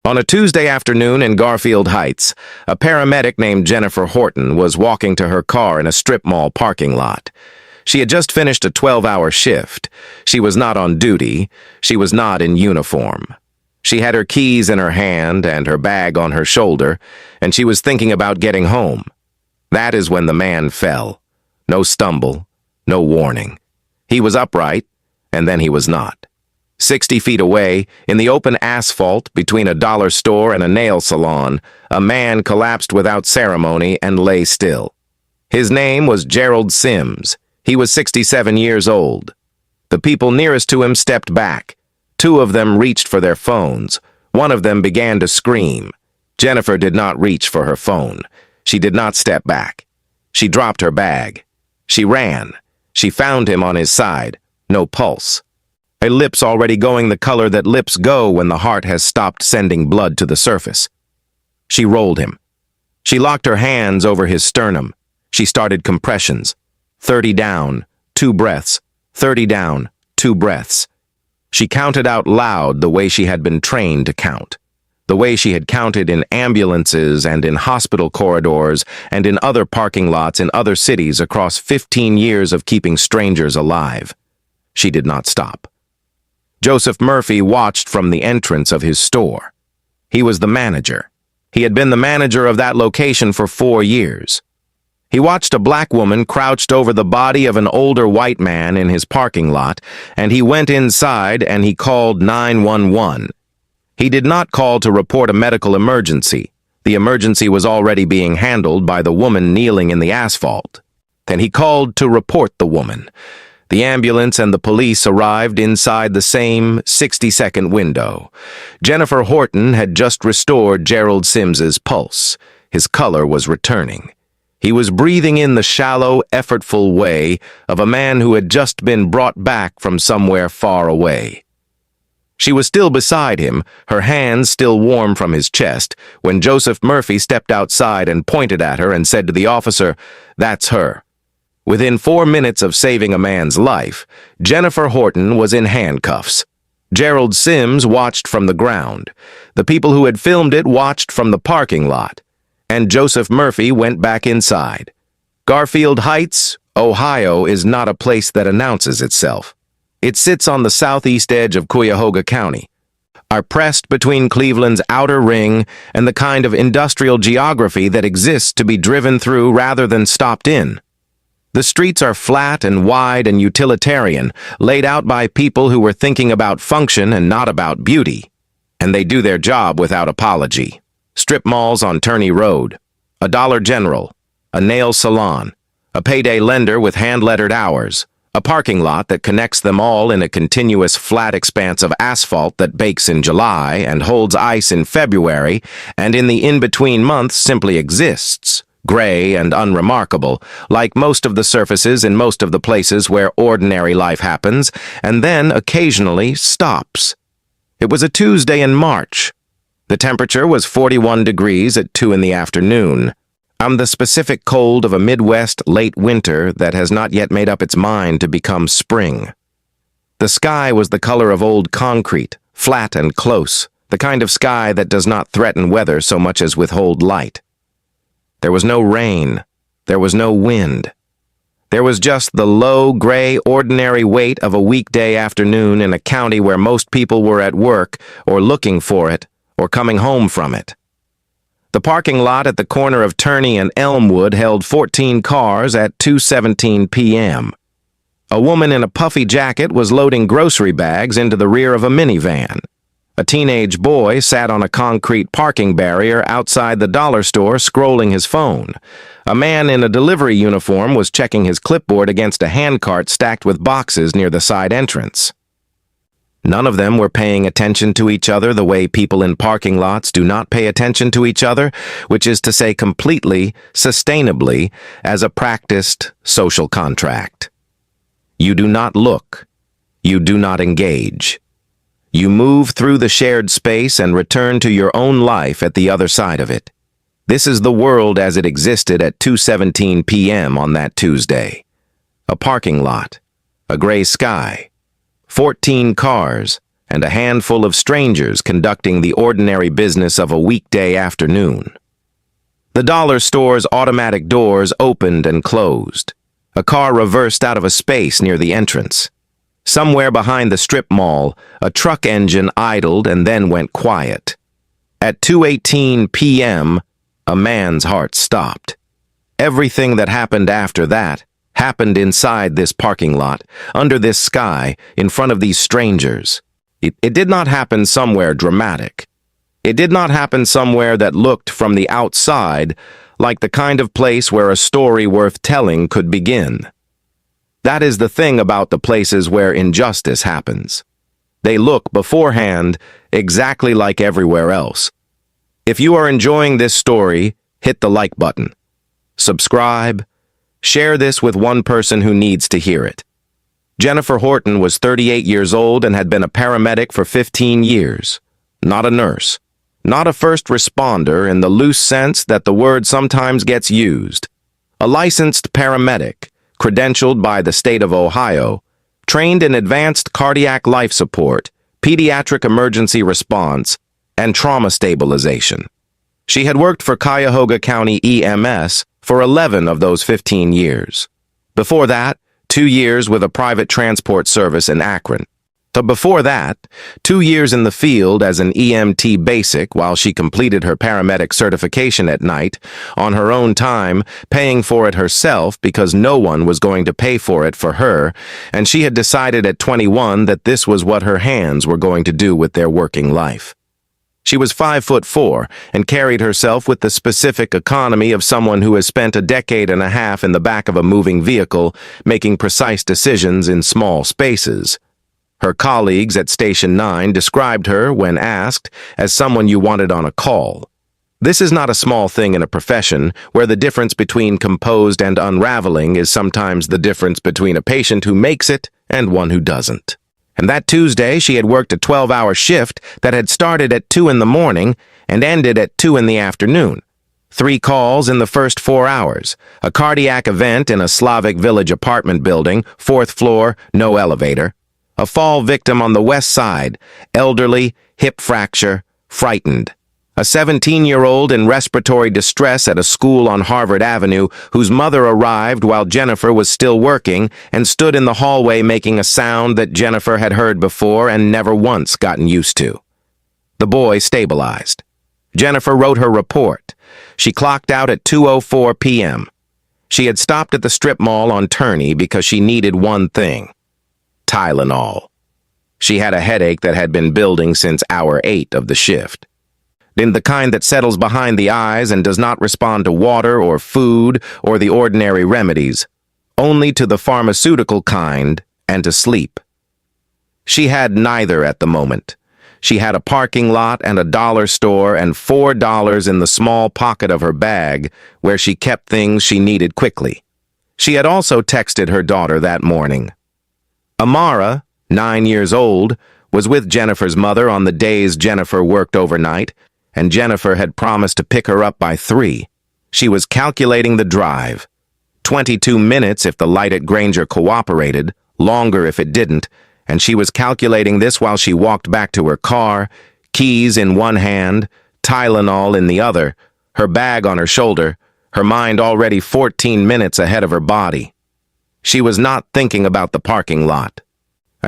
On a Tuesday afternoon in Garfield Heights, a paramedic named Jennifer Horton was walking to her car in a strip mall parking lot. She had just finished a 12-hour shift. She was not on duty. She was not in uniform. She had her keys in her hand and her bag on her shoulder, and she was thinking about getting home. That is when the man fell. No stumble, no warning. He was upright, and then he was not. 60 feet away, in the open asphalt between a dollar store and a nail salon, a man collapsed without ceremony and lay still. His name was Gerald Sims. He was 67 years old. The people nearest to him stepped back. Two of them reached for their phones. One of them began to scream. Jennifer did not reach for her phone. She did not step back. She dropped her bag. She ran. She found him on his side. No pulse. Her lips already going the color that lips go when the heart has stopped sending blood to the surface. She rolled him. She locked her hands over his sternum. She started compressions. 30 down, 2 breaths. 30 down, 2 breaths. She counted out loud the way she had been trained to count. The way she had counted in ambulances and in hospital corridors and in other parking lots in other cities across 15 years of keeping strangers alive. She did not stop. Joseph Murphy watched from the entrance of his store. He was the manager. He had been the manager of that location for 4 years. He watched a black woman crouched over the body of an older white man in his parking lot, and he went inside and he called 911. He did not call to report a medical emergency. The emergency was already being handled by the woman kneeling in the asphalt. Then he called to report the woman. The ambulance and the police arrived inside the same 60-second window. Jennifer Horton had just restored Gerald Sims's pulse. His color was returning. He was breathing in the shallow, effortful way of a man who had just been brought back from somewhere far away. She was still beside him, her hands still warm from his chest, when Joseph Murphy stepped outside and pointed at her and said to the officer, "That's her." Within 4 minutes of saving a man's life, Jennifer Horton was in handcuffs. Gerald Sims watched from the ground. The people who had filmed it watched from the parking lot. And Joseph Murphy went back inside. Garfield Heights, Ohio, is not a place that announces itself. It sits on the southeast edge of Cuyahoga County, are pressed between Cleveland's outer ring and the kind of industrial geography that exists to be driven through rather than stopped in. The streets are flat and wide and utilitarian, laid out by people who were thinking about function and not about beauty. And they do their job without apology. Strip malls on Turney Road, a Dollar General, a nail salon, a payday lender with hand-lettered hours, a parking lot that connects them all in a continuous flat expanse of asphalt that bakes in July and holds ice in February, and in the in-between months simply exists. Gray and unremarkable, like most of the surfaces in most of the places where ordinary life happens, and then occasionally stops. It was a Tuesday in March. The temperature was 41 degrees at 2 in the afternoon. The specific cold of a Midwest late winter that has not yet made up its mind to become spring. The sky was the color of old concrete, flat and close, the kind of sky that does not threaten weather so much as withhold light. There was no rain. There was no wind. There was just the low, gray, ordinary weight of a weekday afternoon in a county where most people were at work or looking for it or coming home from it. The parking lot at the corner of Turney and Elmwood held 14 cars at 2:17 p.m. A woman in a puffy jacket was loading grocery bags into the rear of a minivan. A teenage boy sat on a concrete parking barrier outside the dollar store scrolling his phone. A man in a delivery uniform was checking his clipboard against a handcart stacked with boxes near the side entrance. None of them were paying attention to each other the way people in parking lots do not pay attention to each other, which is to say completely, sustainably, as a practiced social contract. You do not look. You do not engage. You move through the shared space and return to your own life at the other side of it. This is the world as it existed at 2:17 p.m. on that Tuesday. A parking lot, a gray sky, 14 cars, and a handful of strangers conducting the ordinary business of a weekday afternoon. The dollar store's automatic doors opened and closed. A car reversed out of a space near the entrance. Somewhere behind the strip mall, a truck engine idled and then went quiet. At 2:18 p.m., a man's heart stopped. Everything that happened after that happened inside this parking lot, under this sky, in front of these strangers. It did not happen somewhere dramatic. It did not happen somewhere that looked from the outside like the kind of place where a story worth telling could begin. That is the thing about the places where injustice happens. They look beforehand exactly like everywhere else. If you are enjoying this story, hit the like button. Subscribe. Share this with one person who needs to hear it. Jennifer Horton was 38 years old and had been a paramedic for 15 years. Not a nurse. Not a first responder in the loose sense that the word sometimes gets used. A licensed paramedic, credentialed by the state of Ohio, trained in advanced cardiac life support, pediatric emergency response, and trauma stabilization. She had worked for Cuyahoga County EMS for 11 of those 15 years. Before that, 2 years with a private transport service in Akron. Before that, 2 years in the field as an EMT basic while she completed her paramedic certification at night, on her own time, paying for it herself because no one was going to pay for it for her, and she had decided at 21 that this was what her hands were going to do with their working life. She was 5'4" and carried herself with the specific economy of someone who has spent a decade and a half in the back of a moving vehicle, making precise decisions in small spaces. Her colleagues at Station 9 described her, when asked, as someone you wanted on a call. This is not a small thing in a profession where the difference between composed and unraveling is sometimes the difference between a patient who makes it and one who doesn't. And that Tuesday, she had worked a 12-hour shift that had started at 2 in the morning and ended at 2 in the afternoon. 3 calls in the first 4 hours, a cardiac event in a Slavic Village apartment building, 4th floor, no elevator. A fall victim on the west side, elderly, hip fracture, frightened. A 17-year-old in respiratory distress at a school on Harvard Avenue whose mother arrived while Jennifer was still working and stood in the hallway making a sound that Jennifer had heard before and never once gotten used to. The boy stabilized. Jennifer wrote her report. She clocked out at 2:04 p.m. She had stopped at the strip mall on Turney because she needed one thing: Tylenol. She had a headache that had been building since hour 8 of the shift. In the kind that settles behind the eyes and does not respond to water or food or the ordinary remedies, only to the pharmaceutical kind and to sleep. She had neither at the moment. She had a parking lot and a dollar store and $4 in the small pocket of her bag where she kept things she needed quickly. She had also texted her daughter that morning. Amara, 9 years old, was with Jennifer's mother on the days Jennifer worked overnight, and Jennifer had promised to pick her up by 3. She was calculating the drive. 22 minutes if the light at Granger cooperated, longer if it didn't, and she was calculating this while she walked back to her car, keys in one hand, Tylenol in the other, her bag on her shoulder, her mind already 14 minutes ahead of her body. She was not thinking about the parking lot.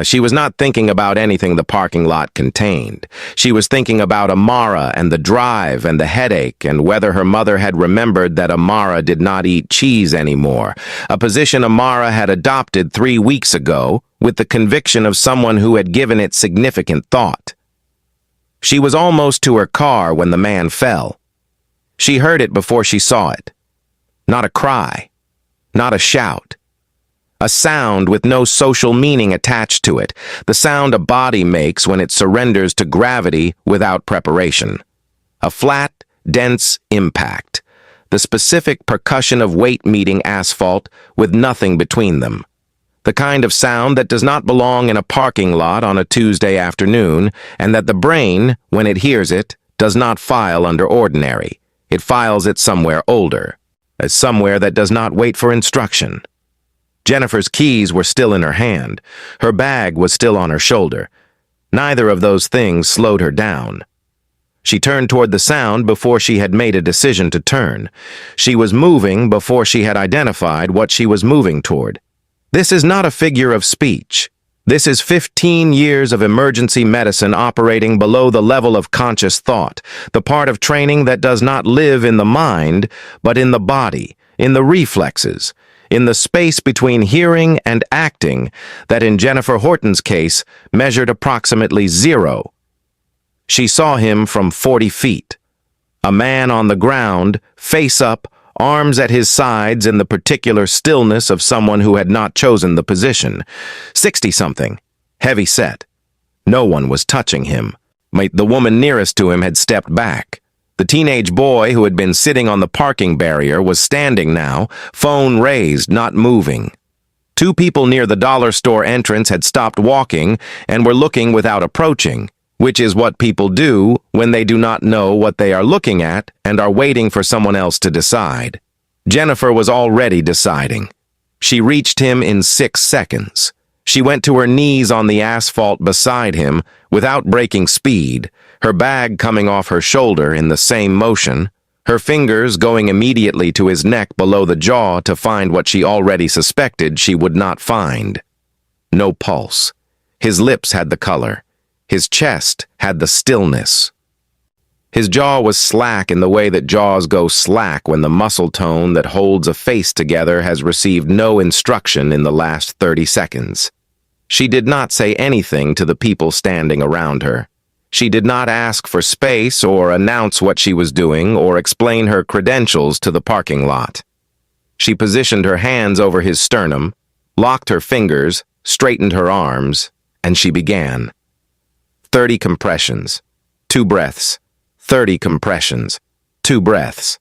She was not thinking about anything the parking lot contained. She was thinking about Amara and the drive and the headache and whether her mother had remembered that Amara did not eat cheese anymore, a position Amara had adopted 3 weeks ago with the conviction of someone who had given it significant thought. She was almost to her car when the man fell. She heard it before she saw it. Not a cry, not a shout. A sound with no social meaning attached to it, the sound a body makes when it surrenders to gravity without preparation. A flat, dense impact, the specific percussion of weight meeting asphalt with nothing between them. The kind of sound that does not belong in a parking lot on a Tuesday afternoon, and that the brain, when it hears it, does not file under ordinary. It files it somewhere older, as somewhere that does not wait for instruction. Jennifer's keys were still in her hand. Her bag was still on her shoulder. Neither of those things slowed her down. She turned toward the sound before she had made a decision to turn. She was moving before she had identified what she was moving toward. This is not a figure of speech. This is 15 years of emergency medicine operating below the level of conscious thought, the part of training that does not live in the mind, but in the body, in the reflexes, in the space between hearing and acting that in Jennifer Horton's case measured approximately 0. She saw him from 40 feet. A man on the ground, face up, arms at his sides in the particular stillness of someone who had not chosen the position. 60-something, heavy set. No one was touching him. The woman nearest to him had stepped back. The teenage boy who had been sitting on the parking barrier was standing now, phone raised, not moving. Two people near the dollar store entrance had stopped walking and were looking without approaching, which is what people do when they do not know what they are looking at and are waiting for someone else to decide. Jennifer was already deciding. She reached him in 6 seconds. She went to her knees on the asphalt beside him without breaking speed, her bag coming off her shoulder in the same motion, her fingers going immediately to his neck below the jaw to find what she already suspected she would not find. No pulse. His lips had the color. His chest had the stillness. His jaw was slack in the way that jaws go slack when the muscle tone that holds a face together has received no instruction in the last 30 seconds. She did not say anything to the people standing around her. She did not ask for space or announce what she was doing or explain her credentials to the parking lot. She positioned her hands over his sternum, locked her fingers, straightened her arms, and she began. 30 compressions, 2 breaths, 30 compressions, 2 breaths.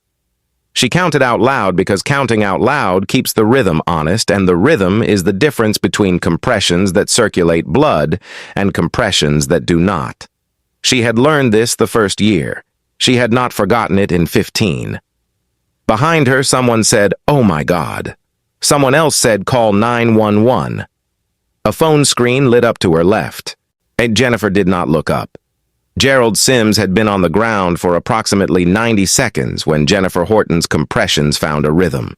She counted out loud because counting out loud keeps the rhythm honest, and the rhythm is the difference between compressions that circulate blood and compressions that do not. She had learned this the first year. She had not forgotten it in 15. Behind her, someone said, "Oh my God." Someone else said, "Call 911." A phone screen lit up to her left. And Jennifer did not look up. Gerald Sims had been on the ground for approximately 90 seconds when Jennifer Horton's compressions found a rhythm.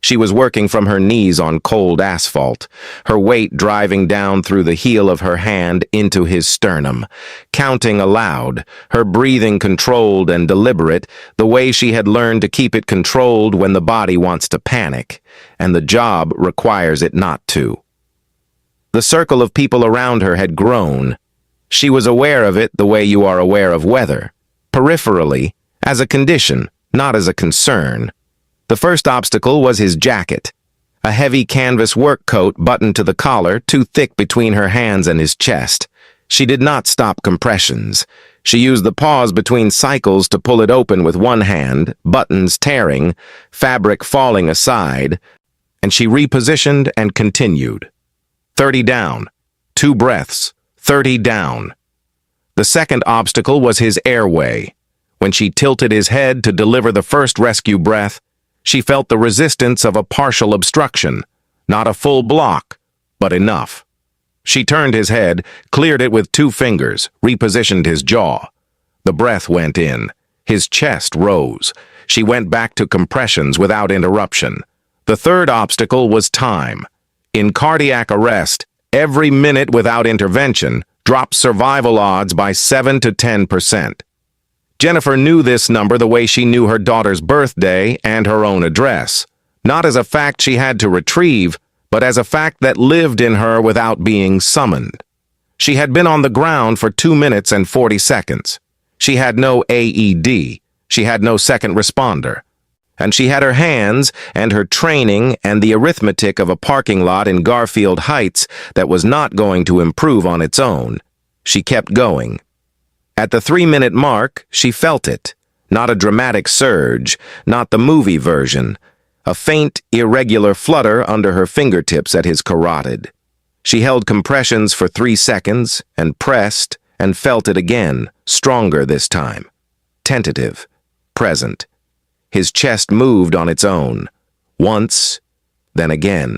She was working from her knees on cold asphalt, her weight driving down through the heel of her hand into his sternum, counting aloud, her breathing controlled and deliberate, the way she had learned to keep it controlled when the body wants to panic, and the job requires it not to. The circle of people around her had grown. She was aware of it the way you are aware of weather, peripherally, as a condition, not as a concern. The first obstacle was his jacket, a heavy canvas work coat buttoned to the collar, too thick between her hands and his chest. She did not stop compressions. She used the pause between cycles to pull it open with one hand, buttons tearing, fabric falling aside, and she repositioned and continued. 30 down, 2 breaths, 30 down. The second obstacle was his airway. When she tilted his head to deliver the first rescue breath, she felt the resistance of a partial obstruction, not a full block, but enough. She turned his head, cleared it with 2 fingers, repositioned his jaw. The breath went in. His chest rose. She went back to compressions without interruption. The third obstacle was time. In cardiac arrest, every minute without intervention drops survival odds by 7 to 10%. Jennifer knew this number the way she knew her daughter's birthday and her own address, not as a fact she had to retrieve, but as a fact that lived in her without being summoned. She had been on the ground for 2 minutes and 40 seconds. She had no AED. She had no second responder. And she had her hands and her training and the arithmetic of a parking lot in Garfield Heights that was not going to improve on its own. She kept going. At the 3-minute mark, she felt it. Not a dramatic surge, not the movie version. A faint, irregular flutter under her fingertips at his carotid. She held compressions for 3 seconds and pressed and felt it again, stronger this time. Tentative. Present. His chest moved on its own. Once, then again.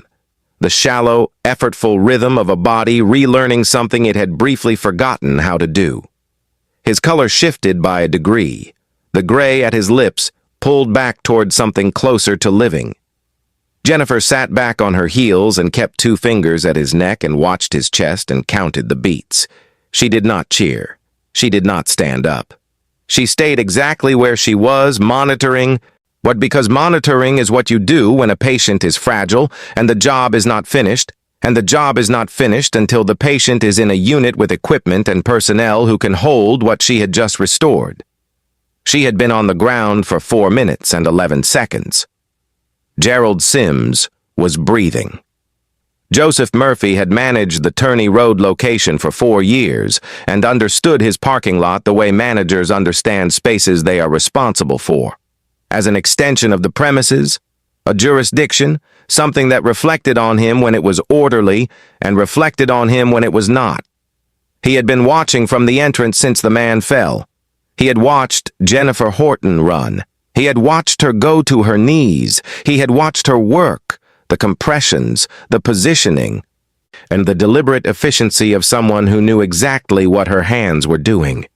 the shallow, effortful rhythm of a body relearning something it had briefly forgotten how to do. His color shifted by a degree. The gray at his lips pulled back toward something closer to living. Jennifer sat back on her heels and kept 2 fingers at his neck and watched his chest and counted the beats. She did not cheer. She did not stand up. She stayed exactly where she was, monitoring, because monitoring is what you do when a patient is fragile and the job is not finished, and the job is not finished until the patient is in a unit with equipment and personnel who can hold what she had just restored. She had been on the ground for 4 minutes and 11 seconds. Gerald Sims was breathing. Joseph Murphy had managed the Turney Road location for 4 years and understood his parking lot the way managers understand spaces they are responsible for. As an extension of the premises, a jurisdiction, something that reflected on him when it was orderly and reflected on him when it was not. He had been watching from the entrance since the man fell. He had watched Jennifer Horton run. He had watched her go to her knees. He had watched her work, the compressions, the positioning, and the deliberate efficiency of someone who knew exactly what her hands were doing.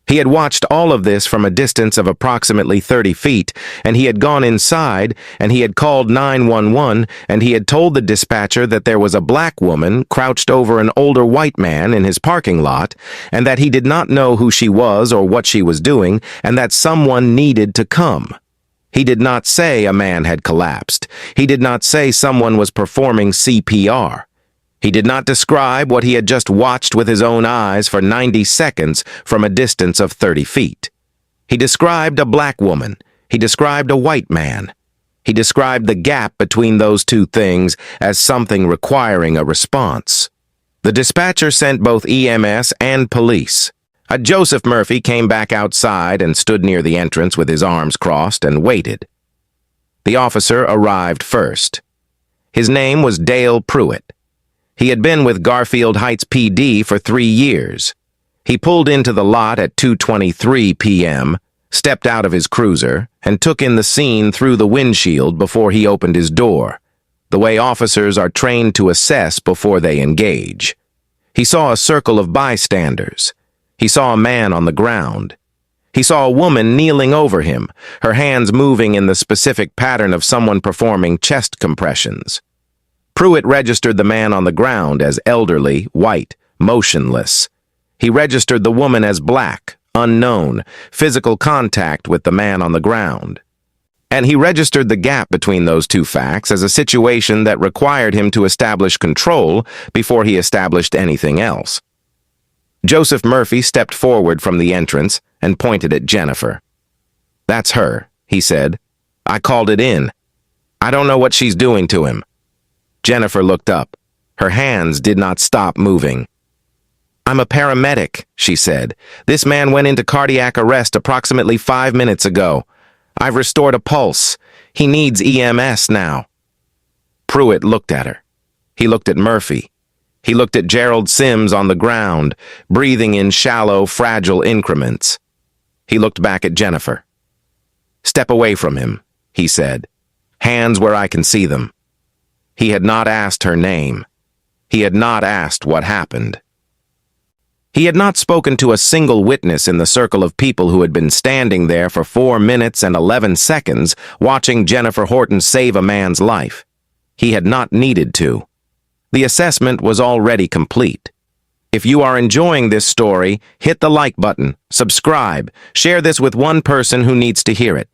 He had watched all of this from a distance of approximately 30 feet, and he had gone inside, and he had called 911, and he had told the dispatcher that there was a black woman crouched over an older white man in his parking lot, and that he did not know who she was or what she was doing, and that someone needed to come. He did not say a man had collapsed. He did not say someone was performing CPR. He did not describe what he had just watched with his own eyes for 90 seconds from a distance of 30 feet. He described a black woman. He described a white man. He described the gap between those 2 things as something requiring a response. The dispatcher sent both EMS and police. Joseph Murphy came back outside and stood near the entrance with his arms crossed and waited. The officer arrived first. His name was Dale Pruitt. He had been with Garfield Heights PD for 3 years. He pulled into the lot at 2:23 p.m., stepped out of his cruiser, and took in the scene through the windshield before he opened his door, the way officers are trained to assess before they engage. He saw a circle of bystanders. He saw a man on the ground. He saw a woman kneeling over him, her hands moving in the specific pattern of someone performing chest compressions. Pruitt registered the man on the ground as elderly, white, motionless. He registered the woman as black, unknown, physical contact with the man on the ground. And he registered the gap between those 2 facts as a situation that required him to establish control before he established anything else. Joseph Murphy stepped forward from the entrance and pointed at Jennifer. "That's her," he said. "I called it in. I don't know what she's doing to him." Jennifer looked up. Her hands did not stop moving. "I'm a paramedic," she said. "This man went into cardiac arrest approximately 5 minutes ago. I've restored a pulse. He needs EMS now." Pruitt looked at her. He looked at Murphy. He looked at Gerald Sims on the ground, breathing in shallow, fragile increments. He looked back at Jennifer. "Step away from him," he said. "Hands where I can see them." He had not asked her name. He had not asked what happened. He had not spoken to a single witness in the circle of people who had been standing there for 4 minutes and 11 seconds watching Jennifer Horton save a man's life. He had not needed to. The assessment was already complete. If you are enjoying this story, hit the like button, subscribe, share this with one person who needs to hear it.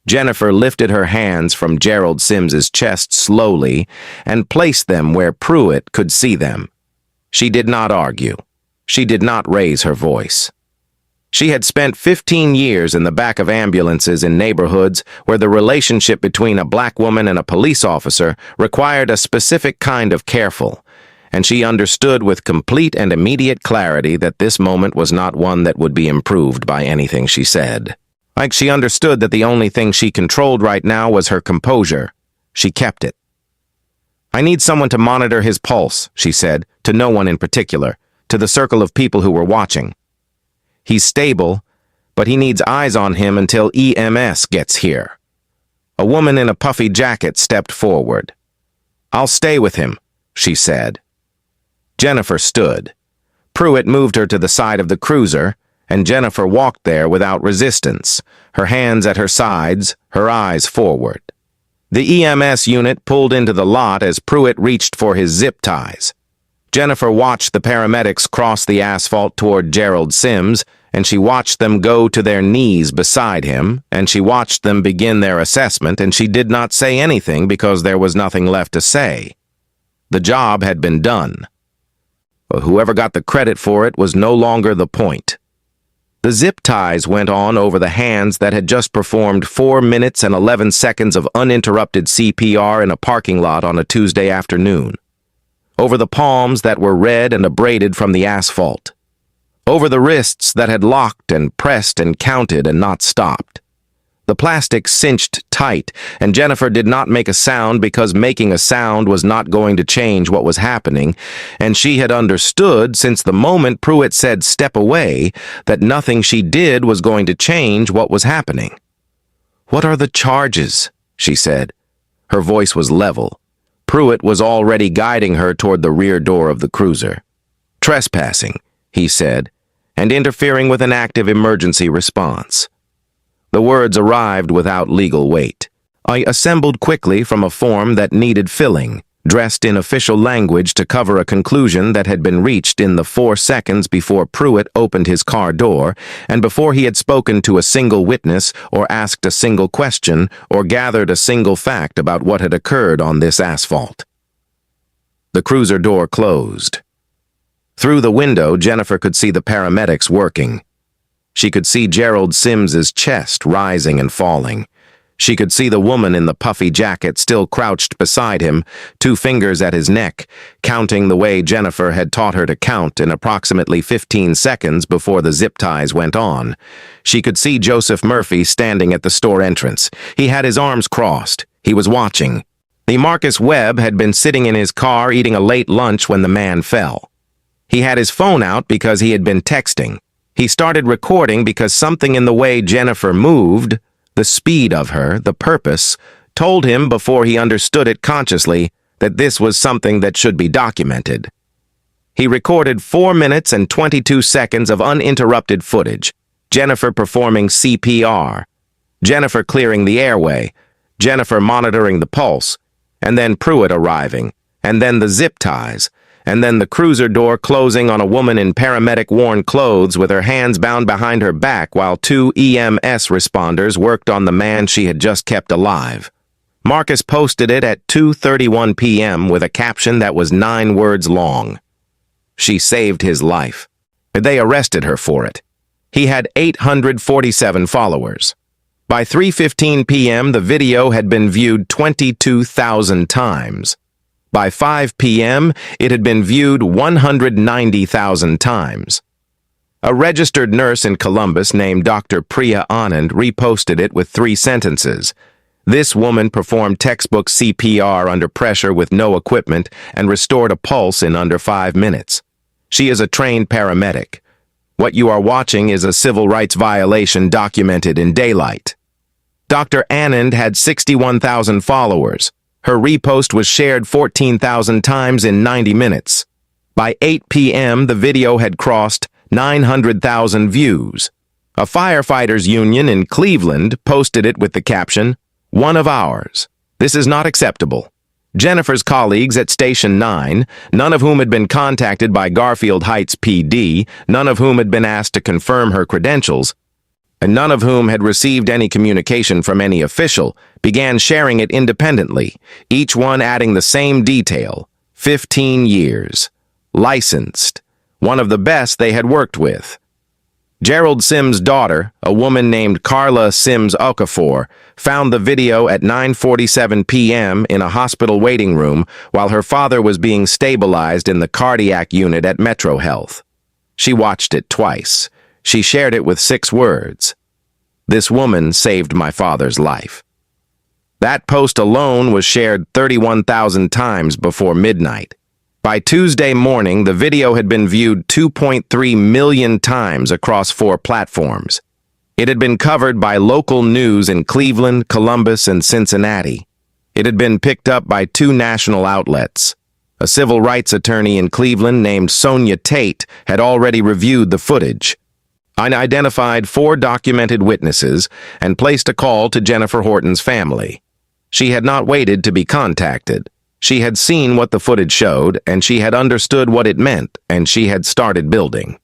Jennifer lifted her hands from Gerald Sims's chest slowly and placed them where Pruitt could see them. She did not argue. She did not raise her voice. She had spent 15 years in the back of ambulances in neighborhoods where the relationship between a black woman and a police officer required a specific kind of careful, and she understood with complete and immediate clarity that this moment was not one that would be improved by anything she said. Like she understood that the only thing she controlled right now was her composure. She kept it. "I need someone to monitor his pulse," she said, to no one in particular, to the circle of people who were watching. "He's stable, but he needs eyes on him until EMS gets here." A woman in a puffy jacket stepped forward. "I'll stay with him," she said. Jennifer stood. Pruitt moved her to the side of the cruiser, and Jennifer walked there without resistance, her hands at her sides, her eyes forward. The EMS unit pulled into the lot as Pruitt reached for his zip ties. Jennifer watched the paramedics cross the asphalt toward Gerald Sims, and she watched them go to their knees beside him, and she watched them begin their assessment, and she did not say anything because there was nothing left to say. The job had been done. But whoever got the credit for it was no longer the point. The zip ties went on over the hands that had just performed 4 minutes and 11 seconds of uninterrupted CPR in a parking lot on a Tuesday afternoon. Over the palms that were red and abraded from the asphalt. Over the wrists that had locked and pressed and counted and not stopped. The plastic cinched tight, and Jennifer did not make a sound because making a sound was not going to change what was happening, and she had understood since the moment Pruitt said step away that nothing she did was going to change what was happening. "What are the charges?" she said. Her voice was level. Pruitt was already guiding her toward the rear door of the cruiser. "Trespassing," he said, "and interfering with an active emergency response." The words arrived without legal weight. I assembled quickly from a form that needed filling, dressed in official language to cover a conclusion that had been reached in the 4 seconds before Pruitt opened his car door and before he had spoken to a single witness or asked a single question or gathered a single fact about what had occurred on this asphalt. The cruiser door closed. Through the window, Jennifer could see the paramedics working. She could see Gerald Sims's chest rising and falling. She could see the woman in the puffy jacket still crouched beside him, 2 fingers at his neck, counting the way Jennifer had taught her to count in approximately 15 seconds before the zip ties went on. She could see Joseph Murphy standing at the store entrance. He had his arms crossed. He was watching. The Marcus Webb had been sitting in his car eating a late lunch when the man fell. He had his phone out because he had been texting. He started recording because something in the way Jennifer moved, the speed of her, the purpose, told him before he understood it consciously that this was something that should be documented. He recorded 4 minutes and 22 seconds of uninterrupted footage, Jennifer performing CPR, Jennifer clearing the airway, Jennifer monitoring the pulse, and then Pruitt arriving, and then the zip ties, and then the cruiser door closing on a woman in paramedic-worn clothes with her hands bound behind her back while 2 EMS responders worked on the man she had just kept alive. Marcus posted it at 2:31 p.m. with a caption that was 9 words long. She saved his life. They arrested her for it. He had 847 followers. By 3:15 p.m., the video had been viewed 22,000 times. By 5 p.m., it had been viewed 190,000 times. A registered nurse in Columbus named Dr. Priya Anand reposted it with 3 sentences. This woman performed textbook CPR under pressure with no equipment and restored a pulse in under 5 minutes. She is a trained paramedic. What you are watching is a civil rights violation documented in daylight. Dr. Anand had 61,000 followers. Her repost was shared 14,000 times in 90 minutes. By 8 p.m., the video had crossed 900,000 views. A firefighters union in Cleveland posted it with the caption, "One of ours. This is not acceptable." Jennifer's colleagues at Station 9, none of whom had been contacted by Garfield Heights PD, none of whom had been asked to confirm her credentials, and none of whom had received any communication from any official, began sharing it independently, each one adding the same detail: 15 years. Licensed. One of the best they had worked with. Gerald Sims' daughter, a woman named Carla Sims Okafor, found the video at 9:47 p.m. in a hospital waiting room while her father was being stabilized in the cardiac unit at Metro Health. She watched it twice. She shared it with 6 words. "This woman saved my father's life." That post alone was shared 31,000 times before midnight. By Tuesday morning, the video had been viewed 2.3 million times across 4 platforms. It had been covered by local news in Cleveland, Columbus, and Cincinnati. It had been picked up by two national outlets. A civil rights attorney in Cleveland named Sonia Tate had already reviewed the footage. I identified 4 documented witnesses and placed a call to Jennifer Horton's family. She had not waited to be contacted. She had seen what the footage showed, and she had understood what it meant, and she had started building.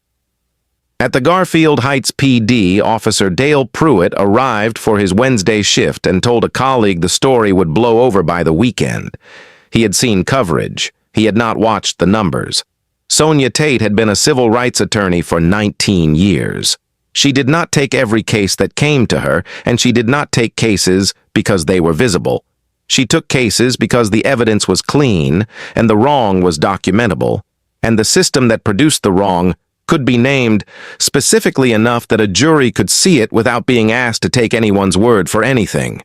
At the Garfield Heights PD, Officer Dale Pruitt arrived for his Wednesday shift and told a colleague the story would blow over by the weekend. He had seen coverage. He had not watched the numbers. Sonia Tate had been a civil rights attorney for 19 years. She did not take every case that came to her, and she did not take cases because they were visible. She took cases because the evidence was clean, and the wrong was documentable, and the system that produced the wrong could be named specifically enough that a jury could see it without being asked to take anyone's word for anything.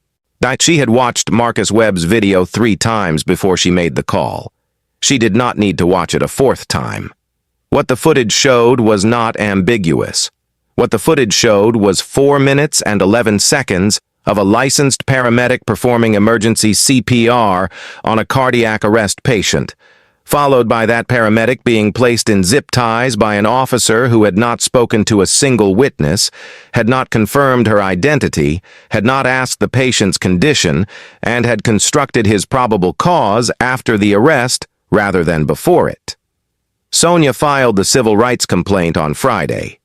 She had watched Marcus Webb's video 3 times before she made the call. She did not need to watch it a 4th time. What the footage showed was not ambiguous. What the footage showed was 4 minutes and 11 seconds of a licensed paramedic performing emergency CPR on a cardiac arrest patient, followed by that paramedic being placed in zip ties by an officer who had not spoken to a single witness, had not confirmed her identity, had not asked the patient's condition, and had constructed his probable cause after the arrest rather than before it. Sonia filed the civil rights complaint on Friday.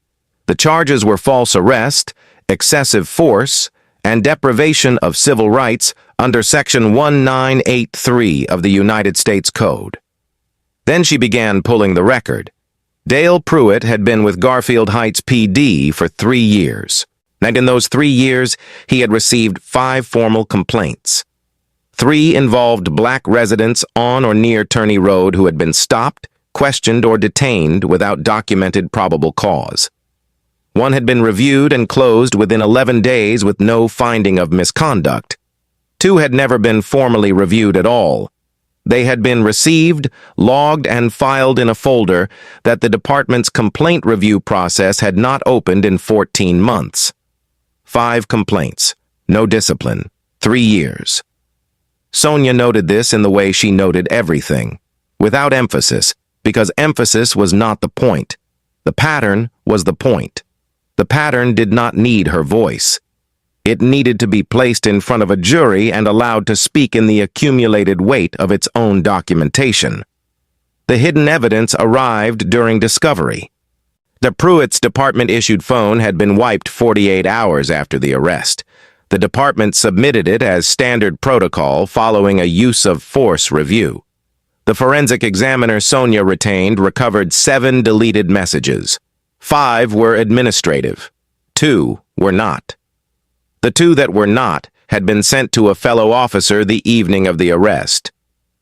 The charges were false arrest, excessive force, and deprivation of civil rights under Section 1983 of the United States Code. Then she began pulling the record. Dale Pruitt had been with Garfield Heights PD for 3 years, and in those 3 years, he had received 5 formal complaints. 3 involved black residents on or near Turney Road who had been stopped, questioned, or detained without documented probable cause. 1 had been reviewed and closed within 11 days with no finding of misconduct. 2 had never been formally reviewed at all. They had been received, logged, and filed in a folder that the department's complaint review process had not opened in 14 months. 5 complaints, no discipline, 3 years. Sonia noted this in the way she noted everything, without emphasis, because emphasis was not the point. The pattern was the point. The pattern did not need her voice. It needed to be placed in front of a jury and allowed to speak in the accumulated weight of its own documentation. The hidden evidence arrived during discovery. The Pruitt's department-issued phone had been wiped 48 hours after the arrest. The department submitted it as standard protocol following a use-of-force review. The forensic examiner Sonia retained recovered 7 deleted messages. 5 were administrative. 2 were not. The 2 that were not had been sent to a fellow officer the evening of the arrest.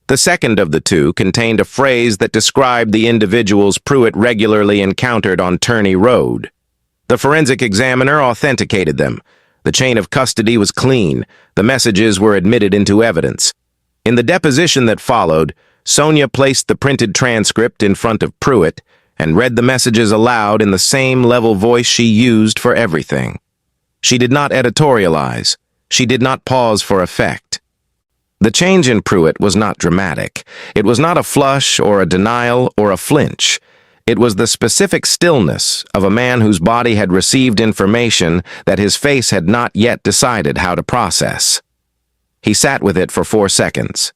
The second of the 2 contained a phrase that described the individuals Pruitt regularly encountered on Turney Road. The forensic examiner authenticated them. The chain of custody was clean. The messages were admitted into evidence. In the deposition that followed, Sonia placed the printed transcript in front of Pruitt and read the messages aloud in the same level voice she used for everything. She did not editorialize. She did not pause for effect. The change in Pruitt was not dramatic. It was not a flush or a denial or a flinch. It was the specific stillness of a man whose body had received information that his face had not yet decided how to process. He sat with it for 4 seconds.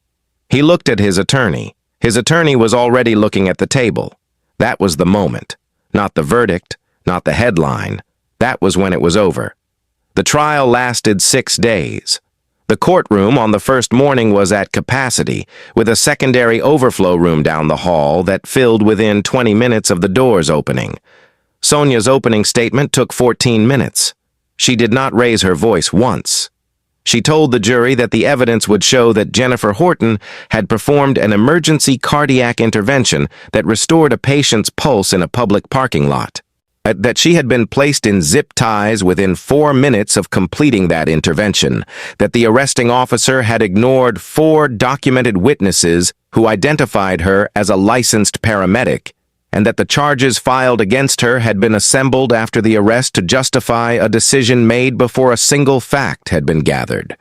He looked at his attorney. His attorney was already looking at the table. That was the moment. Not the verdict, not the headline. That was when it was over. The trial lasted 6 days. The courtroom on the first morning was at capacity, with a secondary overflow room down the hall that filled within 20 minutes of the doors opening. Sonia's opening statement took 14 minutes. She did not raise her voice once. She told the jury that the evidence would show that Jennifer Horton had performed an emergency cardiac intervention that restored a patient's pulse in a public parking lot. That she had been placed in zip ties within 4 minutes of completing that intervention, that the arresting officer had ignored 4 documented witnesses who identified her as a licensed paramedic, and that the charges filed against her had been assembled after the arrest to justify a decision made before a single fact had been gathered.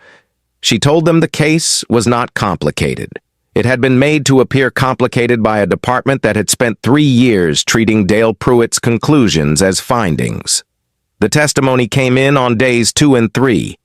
She told them the case was not complicated. It had been made to appear complicated by a department that had spent 3 years treating Dale Pruitt's conclusions as findings. The testimony came in on days 2 and 3.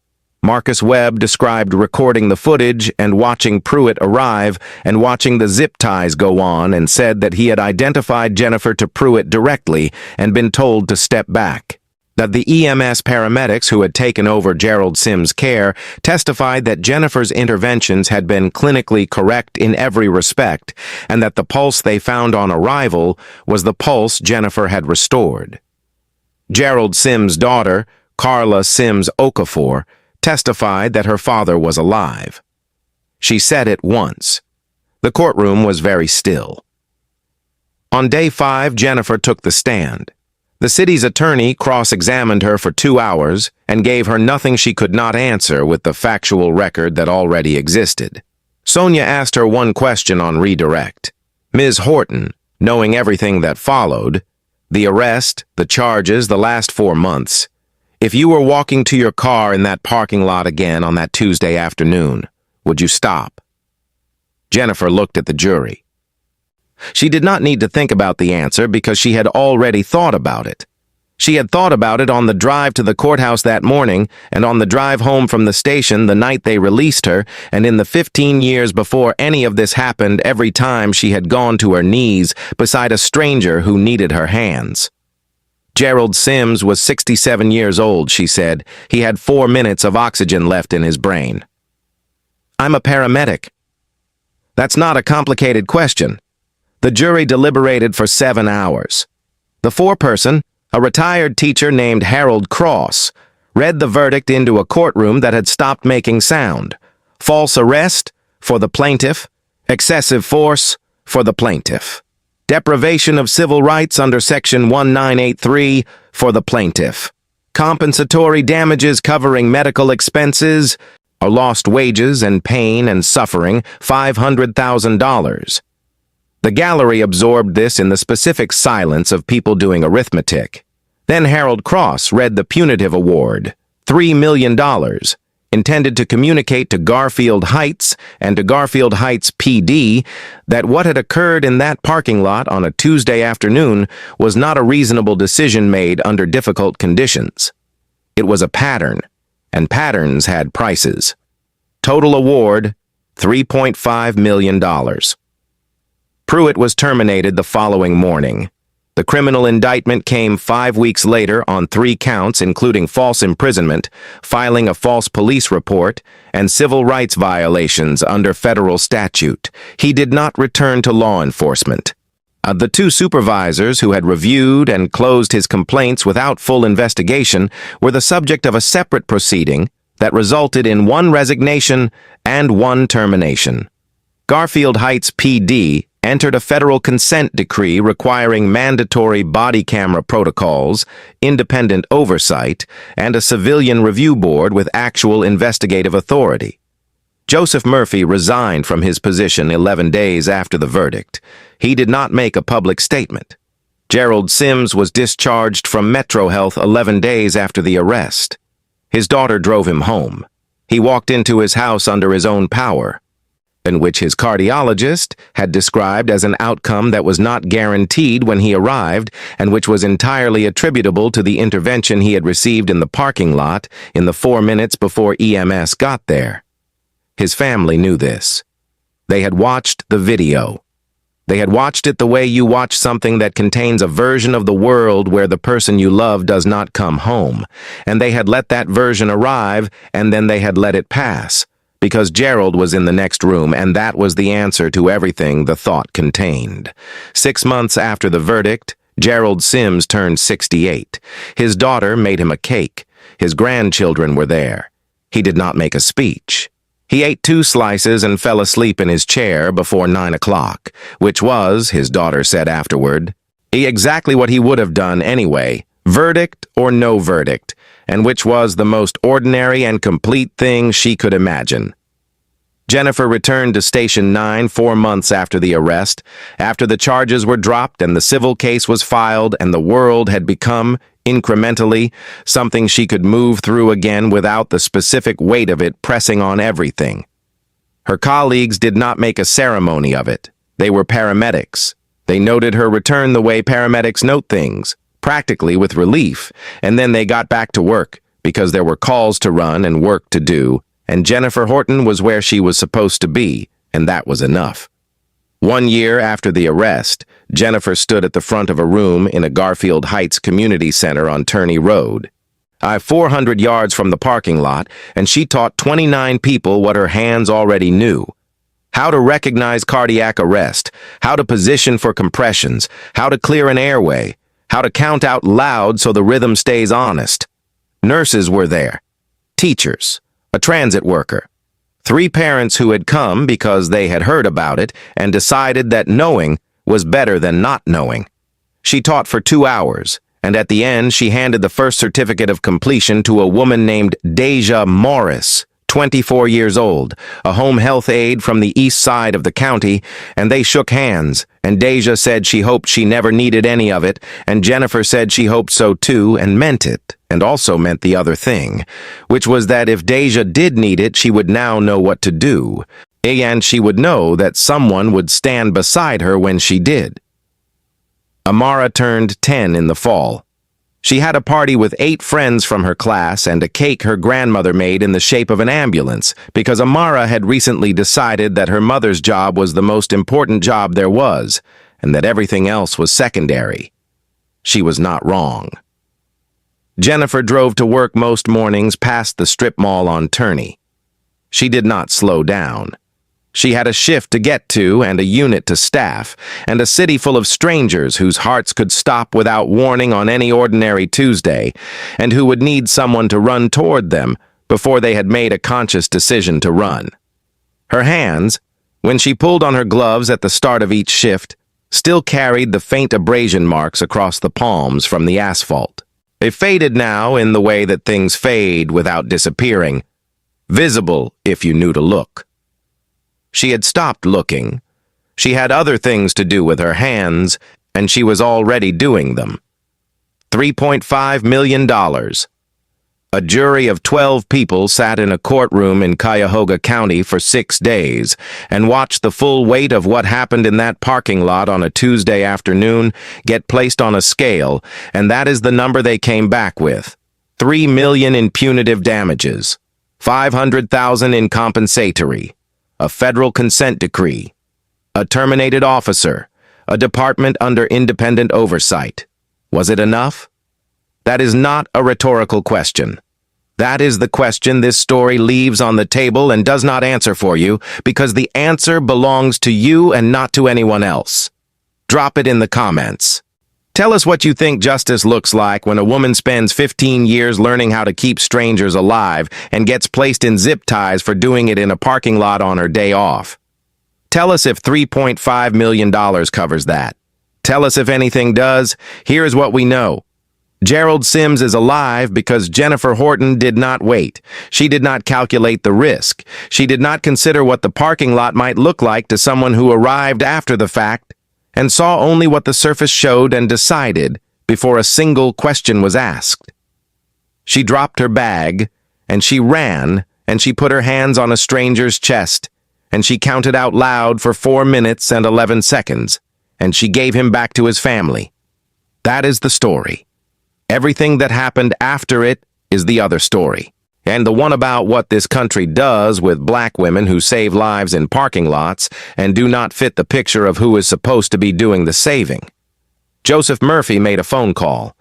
Marcus Webb described recording the footage and watching Pruitt arrive and watching the zip ties go on, and said that he had identified Jennifer to Pruitt directly and been told to step back. That the EMS paramedics who had taken over Gerald Sims' care testified that Jennifer's interventions had been clinically correct in every respect, and that the pulse they found on arrival was the pulse Jennifer had restored. Gerald Sims' daughter, Carla Sims Okafor, testified that her father was alive. She said it once. The courtroom was very still. On day 5, Jennifer took the stand. The city's attorney cross-examined her for 2 hours and gave her nothing she could not answer with the factual record that already existed. Sonia asked her one question on redirect. Ms. Horton, knowing everything that followed, the arrest, the charges, the last 4 months, if you were walking to your car in that parking lot again on that Tuesday afternoon, would you stop? Jennifer looked at the jury. She did not need to think about the answer because she had already thought about it. She had thought about it on the drive to the courthouse that morning and on the drive home from the station the night they released her, and in the 15 years before any of this happened, every time she had gone to her knees beside a stranger who needed her hands. Gerald Sims was 67 years old, she said. He had 4 minutes of oxygen left in his brain. I'm a paramedic. That's not a complicated question. The jury deliberated for 7 hours. The foreperson, a retired teacher named Harold Cross, read the verdict into a courtroom that had stopped making sound. False arrest for the plaintiff, excessive force for the plaintiff. Deprivation of civil rights under Section 1983 for the plaintiff. Compensatory damages covering medical expenses or lost wages and pain and suffering, $500,000. The gallery absorbed this in the specific silence of people doing arithmetic. Then Harold Cross read the punitive award, $3 million, intended to communicate to Garfield Heights and to Garfield Heights PD that what had occurred in that parking lot on a Tuesday afternoon was not a reasonable decision made under difficult conditions. It was a pattern, and patterns had prices. Total award, $3.5 million. Pruitt was terminated the following morning. The criminal indictment came 5 weeks later on 3 counts, including false imprisonment, filing a false police report, and civil rights violations under federal statute. He did not return to law enforcement. The 2 supervisors who had reviewed and closed his complaints without full investigation were the subject of a separate proceeding that resulted in 1 resignation and 1 termination. Garfield Heights PD entered a federal consent decree requiring mandatory body camera protocols, independent oversight, and a civilian review board with actual investigative authority. Joseph Murphy resigned from his position 11 days after the verdict. He did not make a public statement. Gerald Sims was discharged from Metro Health 11 days after the arrest. His daughter drove him home. He walked into his house under his own power, in which his cardiologist had described as an outcome that was not guaranteed when he arrived and which was entirely attributable to the intervention he had received in the parking lot in the 4 minutes before EMS got there. His family knew this. They had watched the video. They had watched it the way you watch something that contains a version of the world where the person you love does not come home, and they had let that version arrive, and then they had let it pass, because Gerald was in the next room, and that was the answer to everything the thought contained. 6 months after the verdict, Gerald Sims turned 68. His daughter made him a cake. His grandchildren were there. He did not make a speech. He ate 2 slices and fell asleep in his chair before 9 o'clock, which was, his daughter said afterward, exactly what he would have done anyway, verdict or no verdict, and which was the most ordinary and complete thing she could imagine. Jennifer returned to Station 9 4 months after the arrest, after the charges were dropped and the civil case was filed and the world had become, incrementally, something she could move through again without the specific weight of it pressing on everything. Her colleagues did not make a ceremony of it. They were paramedics. They noted her return the way paramedics note things, practically with relief, and then they got back to work because there were calls to run and work to do, and Jennifer Horton was where she was supposed to be, and that was enough. 1 year after the arrest, Jennifer stood at the front of a room in a Garfield Heights community center on Turney Road. 400 yards from the parking lot, and she taught 29 people what her hands already knew. How to recognize cardiac arrest, how to position for compressions, how to clear an airway, how to count out loud so the rhythm stays honest. Nurses were there, teachers, a transit worker, 3 parents who had come because they had heard about it and decided that knowing was better than not knowing. She taught for 2 hours, and at the end she handed the first certificate of completion to a woman named Deja Morris, 24 years old, a home health aide from the east side of the county, and they shook hands, and Deja said she hoped she never needed any of it, and Jennifer said she hoped so too and meant it, and also meant the other thing, which was that if Deja did need it, she would now know what to do, and she would know that someone would stand beside her when she did. Amara turned 10 in the fall. She had a party with 8 friends from her class and a cake her grandmother made in the shape of an ambulance because Amara had recently decided that her mother's job was the most important job there was and that everything else was secondary. She was not wrong. Jennifer drove to work most mornings past the strip mall on Turney. She did not slow down. She had a shift to get to and a unit to staff, and a city full of strangers whose hearts could stop without warning on any ordinary Tuesday, and who would need someone to run toward them before they had made a conscious decision to run. Her hands, when she pulled on her gloves at the start of each shift, still carried the faint abrasion marks across the palms from the asphalt. They faded now in the way that things fade without disappearing, visible if you knew to look. She had stopped looking. She had other things to do with her hands, and she was already doing them. $3.5 million. A jury of 12 people sat in a courtroom in Cuyahoga County for 6 days and watched the full weight of what happened in that parking lot on a Tuesday afternoon get placed on a scale, and that is the number they came back with. $3 million in punitive damages, $500,000 in compensatory, a federal consent decree, a terminated officer, a department under independent oversight. Was it enough? That is not a rhetorical question. That is the question this story leaves on the table and does not answer for you, because the answer belongs to you and not to anyone else. Drop it in the comments. Tell us what you think justice looks like when a woman spends 15 years learning how to keep strangers alive and gets placed in zip ties for doing it in a parking lot on her day off. Tell us if $3.5 million covers that. Tell us if anything does. Here's what we know. Gerald Sims is alive because Jennifer Horton did not wait. She did not calculate the risk. She did not consider what the parking lot might look like to someone who arrived after the fact and saw only what the surface showed and decided before a single question was asked. She dropped her bag, and she ran, and she put her hands on a stranger's chest, and she counted out loud for 4 minutes and 11 seconds, and she gave him back to his family. That is the story. Everything that happened after it is the other story, and the one about what this country does with black women who save lives in parking lots and do not fit the picture of who is supposed to be doing the saving. Joseph Murphy made a phone call.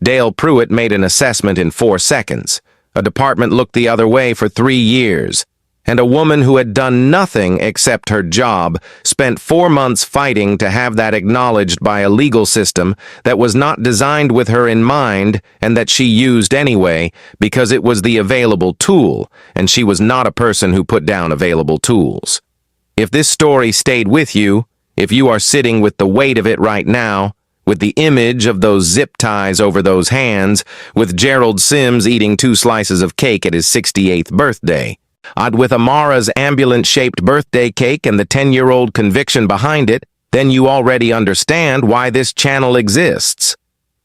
Dale Pruitt made an assessment in 4 seconds. A department looked the other way for 3 years. And a woman who had done nothing except her job spent 4 months fighting to have that acknowledged by a legal system that was not designed with her in mind and that she used anyway because it was the available tool, and she was not a person who put down available tools. If this story stayed with you, if you are sitting with the weight of it right now, with the image of those zip ties over those hands, with Gerald Sims eating 2 slices of cake at his 68th birthday, Odd with Amara's ambulance-shaped birthday cake and the 10-year-old conviction behind it, then you already understand why this channel exists.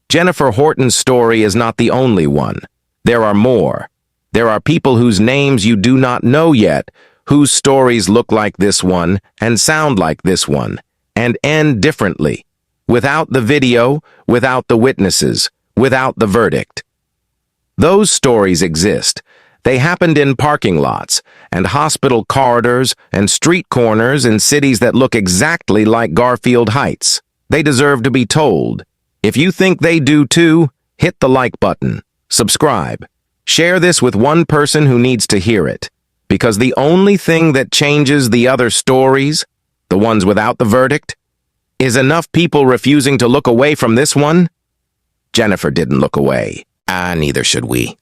Jennifer Horton's story is not the only one. There are more. There are people whose names you do not know yet, whose stories look like this one and sound like this one, and end differently. Without the video, without the witnesses, without the verdict. Those stories exist. They happened in parking lots, and hospital corridors, and street corners in cities that look exactly like Garfield Heights. They deserve to be told. If you think they do too, hit the like button, subscribe. Share this with one person who needs to hear it. Because the only thing that changes the other stories, the ones without the verdict, is enough people refusing to look away from this one. Jennifer didn't look away. Neither should we.